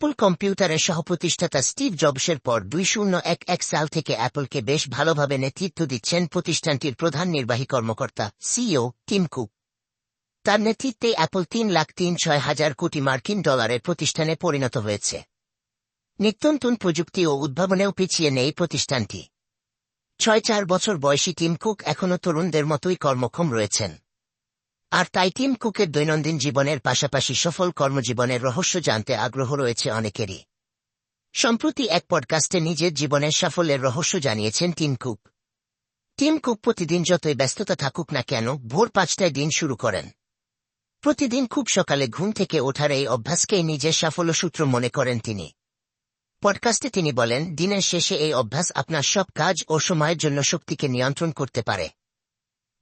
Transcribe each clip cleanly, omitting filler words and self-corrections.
Apple কম্পিউটারের সহপ্রতিষ্ঠাতা Steve জবসের পর 2011 সাল থেকে অ্যাপলকে বেশ ভালোভাবে নেতৃত্ব দিচ্ছেন প্রতিষ্ঠানটির প্রধান নির্বাহী কর্মকর্তা সিইও টিম কুক। তার নেতৃত্বে অ্যাপল 3,03,600 কোটি মার্কিন ডলারের প্রতিষ্ঠানে পরিণত হয়েছে। নিত্যনতুন প্রযুক্তি ও উদ্ভাবনেও পিছিয়ে নেই প্রতিষ্ঠানটি। 4 বছর বয়সী টিম কুক এখনও তরুণদের মতোই কর্মক্ষম রয়েছেন। আর তাই টিম কুকের দৈনন্দিন জীবনের পাশাপাশি সফল কর্মজীবনের রহস্য জানতে আগ্রহ রয়েছে অনেকেরই। সম্প্রতি এক পডকাস্টে নিজের জীবনের সাফল্যের রহস্য জানিয়েছেন টিম কুক। টিম কুক প্রতিদিন যতই ব্যস্ততা থাকুক না কেন ভোর 5টায় দিন শুরু করেন। প্রতিদিন খুব সকালে ঘুম থেকে ওঠার এই অভ্যাসকেই নিজের সাফল্য সূত্র মনে করেন তিনি। পডকাস্টে তিনি বলেন, দিনের শেষে এই অভ্যাস আপনার সব কাজ ও সময়ের জন্য শক্তিকে নিয়ন্ত্রণ করতে পারে।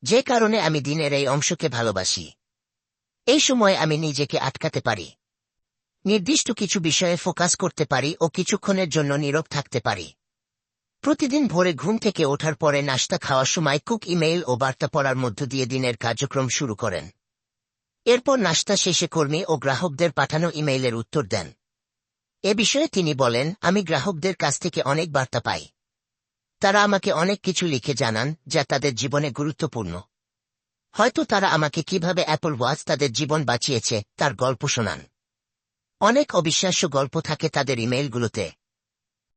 যে কারণে আমি দিনের এই অংশকে ভালোবাসি। এই সময় আমি নিজেকে আটকাতে পারি, নির্দিষ্ট কিছু বিষয়ে ফোকাস করতে পারি ও কিছুক্ষণের জন্য নীরব থাকতে পারি। প্রতিদিন ভোরে ঘুম থেকে ওঠার পরে নাশতা খাওয়ার সময় কুক ইমেইল ও বার্তা পড়ার মধ্য দিয়ে দিনের কার্যক্রম শুরু করেন। এরপর নাশতা শেষে কর্মী ও গ্রাহকদের পাঠানো ইমেইলের উত্তর দেন। এ বিষয়ে তিনি বলেন, আমি গ্রাহকদের কাছ থেকে অনেক বার্তা পাই। তারা আমাকে অনেক কিছু লিখে জানান যা তাদের জীবনে গুরুত্বপূর্ণ। হয়তো তারা আমাকে কিভাবে অ্যাপল ওয়াচ তাদের জীবন বাঁচিয়েছে তার গল্প শোনান। অনেক অবিশ্বাস্য গল্প থাকে তাদের ইমেইলগুলোতে।